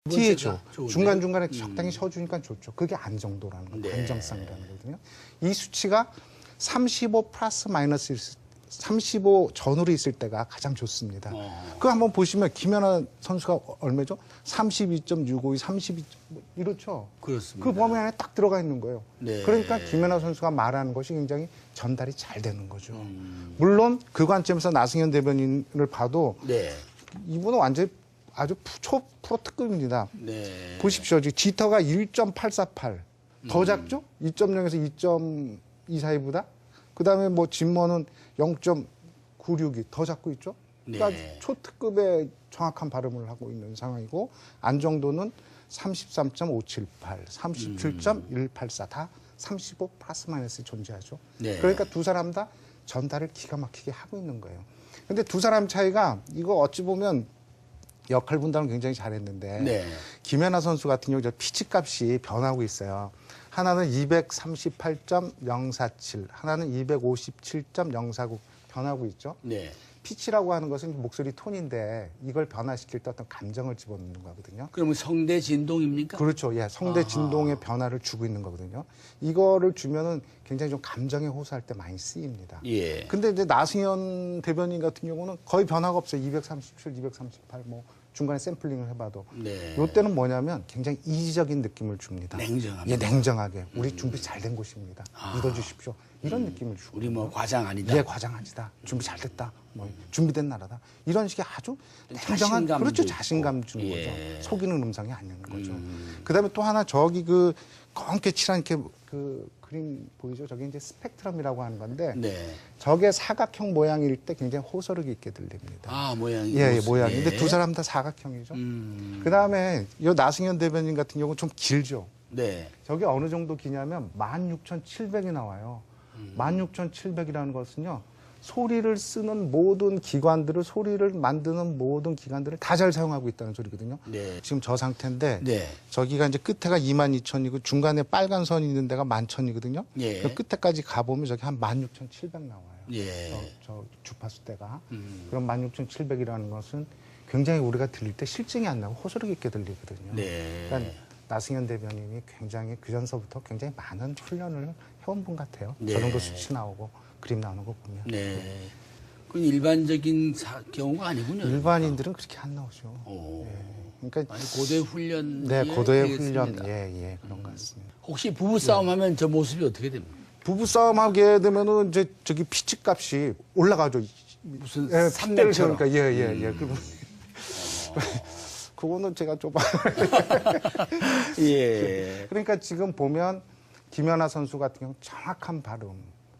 뒤에 줘. 좋은데요? 중간중간에 적당히 쉬어주니까 좋죠. 그게 안정도라는 거예요. 네. 안정성이라는 거거든요. 이 수치가 35 플러스 마이너스 35 전후로 있을 때가 가장 좋습니다. 그거 한번 보시면 김연아 선수가 얼마죠? 32.652, 32 이렇죠. 그렇습니다. 그 범위 안에 딱 들어가 있는 거예요. 네. 그러니까 김연아 선수가 말하는 것이 굉장히 전달이 잘 되는 거죠. 물론 그 관점에서 나승현 대변인을 봐도 네. 이분은 완전히 아주 초 프로 특급입니다. 네. 보십시오. 지금 지터가 1.848. 더 작죠? 2.0에서 2.242보다. 그 다음에 뭐 진머는 0.962. 더 작고 있죠? 그러니까 네. 초특급의 정확한 발음을 하고 있는 상황이고, 안정도는 33.578, 37.184. 다 35 플러스 마이너스 존재하죠. 네. 그러니까 두 사람 다 전달을 기가 막히게 하고 있는 거예요. 근데 두 사람 차이가 이거 어찌 보면 역할 분담을 굉장히 잘했는데 네. 김연아 선수 같은 경우 피치 값이 변하고 있어요. 하나는 238.047, 하나는 257.049 변하고 있죠. 네. 피치라고 하는 것은 목소리 톤인데 이걸 변화시킬 때 어떤 감정을 집어넣는 거거든요. 그러면 성대 진동입니까? 그렇죠. 예, 성대 진동의 변화를 주고 있는 거거든요. 이거를 주면은 굉장히 좀 감정에 호소할 때 많이 쓰입니다. 예. 근데 이제 나승현 대변인 같은 경우는 거의 변화가 없어요. 237, 238, 뭐 중간에 샘플링을 해봐도. 네. 요때는 뭐냐면 굉장히 이지적인 느낌을 줍니다. 냉정합니다. 예, 냉정하게. 우리 준비 잘 된 곳입니다. 믿어주십시오. 이런 느낌을 주고. 우리 뭐 과장 아니다. 예, 과장 아니다. 준비 잘 됐다. 뭐 준비된 나라다. 이런 식의 아주 냉정한, 자신감도 그렇죠. 있고. 자신감 주는 예. 거죠. 속이는 음성이 아닌 거죠. 그다음에 또 하나 저기 그 검게 칠한 이렇게 그 그림 보이죠? 저게 이제 스펙트럼이라고 하는 건데 네. 저게 사각형 모양일 때 굉장히 호소력 있게 들립니다. 아, 모양이. 예, 예, 모습. 모양이. 근데 네. 두 사람 다 사각형이죠. 그다음에 이 나승현 대변인 같은 경우는 좀 길죠. 네. 저게 어느 정도 기냐면 16,700이 나와요. 16,700이라는 것은요. 소리를 쓰는 모든 기관들을, 소리를 만드는 모든 기관들을 다 잘 사용하고 있다는 소리거든요. 네. 지금 저 상태인데 네. 저기가 이제 끝에가 22,000이고 중간에 빨간 선이 있는 데가 11,000이거든요. 예. 그 끝에까지 가보면 저기 한 16,700 나와요. 예. 저 주파수 대가. 그럼 16,700이라는 것은 굉장히 우리가 들릴 때 실증이 안 나고 호소력 있게 들리거든요. 네. 그러니까 나승현 대변인이 굉장히 그 전서부터 굉장히 많은 훈련을 해온 분 같아요. 네. 저 정도 수치 나오고 그림 나오는 거 보면. 네. 그건 일반적인 경우가 아니군요. 일반인들은 그렇게 안 나오죠. 오. 그러니까 아니, 고대 훈련. 네, 고도의 훈련, 예, 그런 것 같습니다. 혹시 부부싸움 하면 저 모습이 어떻게 됩니까? 부부싸움 하게 되면은 이제 저기 피치 값이 올라가죠. 무슨 예, 산맥처럼. 그러니까 예. 그리고 그거는 제가 좀 예. 그러니까 지금 보면 김연아 선수 같은 경우 정확한 발음,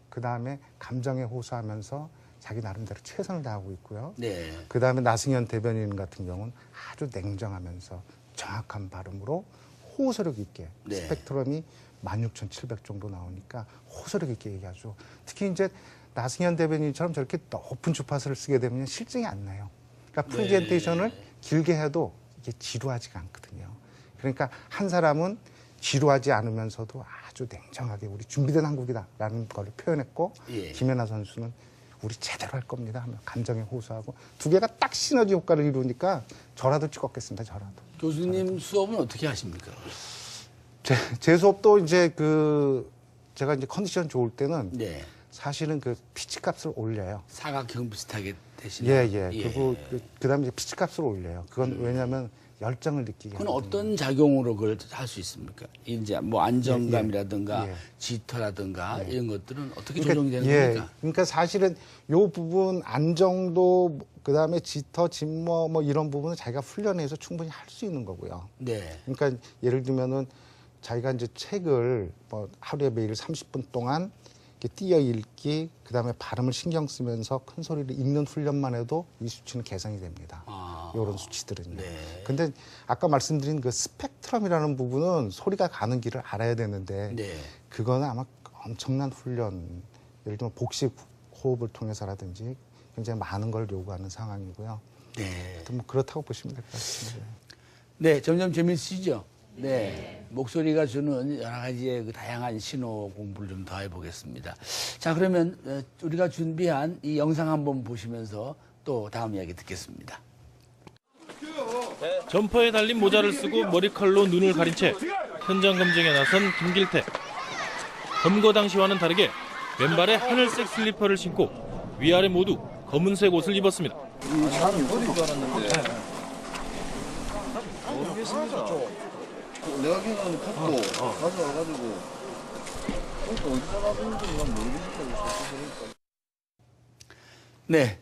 그 다음에 감정에 호소하면서 자기 나름대로 최선을 다하고 있고요. 네. 그 다음에 나승현 대변인 같은 경우는 아주 냉정하면서 정확한 발음으로 호소력 있게 네. 스펙트럼이 16,700 정도 나오니까 호소력 있게 얘기하죠. 특히 이제 나승현 대변인처럼 저렇게 높은 주파수를 쓰게 되면 실증이 안 나요. 그러니까 프레젠테이션을 길게 해도 이게 지루하지가 않거든요. 그러니까 한 사람은 지루하지 않으면서도 아주 냉정하게 우리 준비된 한국이다라는 걸 표현했고 예. 김연아 선수는 우리 제대로 할 겁니다 하며 감정에 호소하고 두 개가 딱 시너지 효과를 이루니까 저라도 찍었겠습니다. 저라도. 교수님 수업은 어떻게 하십니까? 제 수업도 이제 제가 이제 컨디션 좋을 때는 네. 사실은 그 피치 값을 올려요. 사각형 비슷하게 되시는. 예. 그리고 그다음에 이제 피치 값을 올려요. 그건 왜냐하면 열정을 느끼게. 그건 하거든요. 어떤 작용으로 그걸 할 수 있습니까? 이제 뭐 안정감이라든가 예. 지터라든가 이런 것들은 어떻게 그러니까, 조정이 되는 겁니까? 그러니까 사실은 요 부분 안정도 그다음에 지터, 진머 뭐 이런 부분은 자기가 훈련해서 충분히 할 수 있는 거고요. 네. 그러니까 예를 들면은 자기가 이제 책을 뭐 하루에 매일 30분 동안 이렇게 띄어 읽기, 그다음에 발음을 신경 쓰면서 큰 소리를 읽는 훈련만 해도 이 수치는 개선이 됩니다. 이런 수치들은요. 네. 근데 아까 말씀드린 그 스펙트럼이라는 부분은 소리가 가는 길을 알아야 되는데 네. 그거는 아마 엄청난 훈련, 예를 들면 복식 호흡을 통해서라든지 굉장히 많은 걸 요구하는 상황이고요. 네. 뭐 그렇다고 보시면 될 것 같습니다. 네, 점점 재밌으시죠? 네. 목소리가 주는 여러 가지의 그 다양한 신호 공부를 좀 더 해보겠습니다. 자, 그러면 우리가 준비한 이 영상 한번 보시면서 또 다음 이야기 듣겠습니다. 네. 점퍼에 달린 모자를 쓰고 머리칼로 눈을 가린 채 현장 검증에 나선 김길태. 검거 당시와는 다르게 왼발에 하늘색 슬리퍼를 신고 위아래 모두 검은색 옷을 입었습니다. 사람이 어린 줄 알았는데. 모르겠습니다. 내가 기억하는 컵도 가져와가지고 어디다 놔뒀는지 난 모르겠다. 네,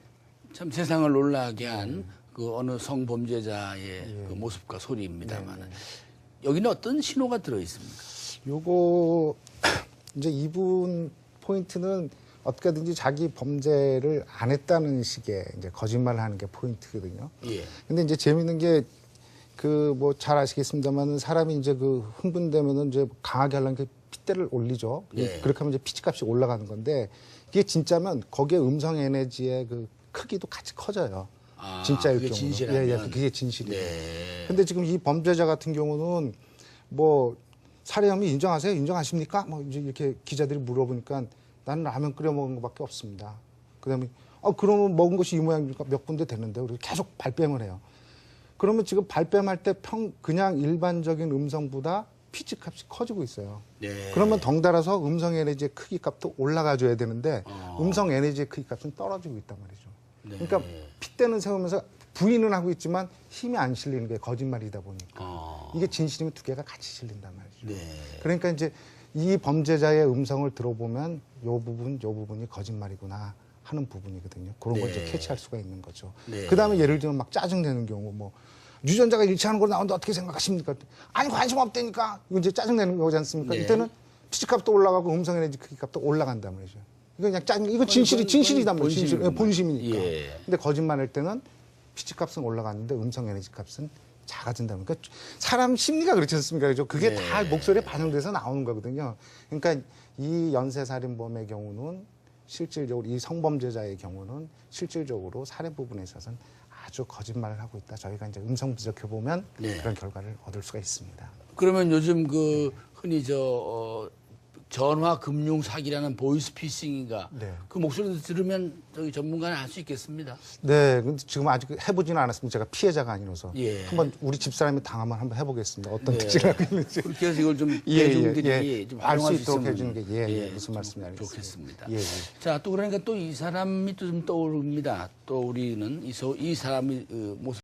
참 세상을 놀라게 한 그 어느 성범죄자의 그 모습과 소리입니다만 여기는 어떤 신호가 들어 있습니까? 요거 이제 이분 포인트는 어떻게든지 자기 범죄를 안 했다는 식의 이제 거짓말을 하는 게 포인트거든요. 예. 근데 이제 재밌는 게 그 뭐 잘 아시겠습니다만은 사람이 이제 그 흥분되면은 이제 강하게 하려는 게 핏대를 올리죠. 예. 그렇게 하면 이제 피치값이 올라가는 건데 이게 진짜면 거기에 음성 에너지의 그 크기도 같이 커져요. 아, 진짜일 그게 경우는. 진실하면. 예, 그게 진실이에요. 네. 근데 지금 이 범죄자 같은 경우는 뭐 살해 혐의 인정하세요? 인정하십니까? 뭐 이제 이렇게 기자들이 물어보니까 나는 라면 끓여 먹은 것밖에 없습니다. 그다음에 그러면 먹은 것이 이 모양이니까 몇 군데 됐는데 그리고 계속 발뺌을 해요. 그러면 지금 발뺌할 때 그냥 일반적인 음성보다 피치 값이 커지고 있어요. 네. 그러면 덩달아서 음성 에너지의 크기 값도 올라가 줘야 되는데 음성 에너지의 크기 값은 떨어지고 있단 말이죠. 네. 그러니까 핏대는 세우면서 부인은 하고 있지만 힘이 안 실리는 게 거짓말이다 보니까 이게 진실이면 두 개가 같이 실린단 말이죠. 네. 그러니까 이제 이 범죄자의 음성을 들어보면 요 부분이 거짓말이구나 하는 부분이거든요. 그런 걸 네. 이제 캐치할 수가 있는 거죠. 네. 그다음에 예를 들면 막 짜증내는 경우 뭐 유전자가 일치하는 걸 나오는데 어떻게 생각하십니까? 아니 관심 없다니까. 이거 이제 짜증내는 거지 않습니까? 네. 이때는 피치값도 올라가고 음성 에너지 크기값도 올라간단 말이죠. 이거 그냥 짜증. 이거 진실이단 말이에요. 진실. 본심이니까. 예. 근데 거짓말할 때는 피치값은 올라갔는데 음성 에너지 값은 작아진다. 그러니까 사람 심리가 그렇지 않습니까? 그죠? 그게 네. 다 목소리에 반영돼서 나오는 거거든요. 그러니까 이 연쇄살인범의 경우는 실질적으로 이 성범죄자의 경우는 실질적으로 살해 부분에 있어서는 아주 거짓말을 하고 있다. 저희가 이제 음성 분석해 보면 네. 그런 결과를 얻을 수가 있습니다. 그러면 요즘 그 흔히 전화 금융 사기라는 보이스피싱인가 네. 그 목소리 들으면 저기 전문가는 알 수 있겠습니다. 네, 근데 지금 아직 해보지는 않았습니다. 제가 피해자가 아니라서 예. 한번 우리 집사람이 당하면 한번 해보겠습니다. 어떤 네. 특징을 하고 있는지. 그렇게 해서 이걸 좀 대중들이 좀 알 수 활용할 있도록 있으면 해주는 게 무슨 좀 말씀인지 알겠습니다. 좋겠습니다. 예, 예. 자, 또 그러니까 또 이 사람이 또 좀 떠오릅니다. 또 우리는 이 사람의 모습.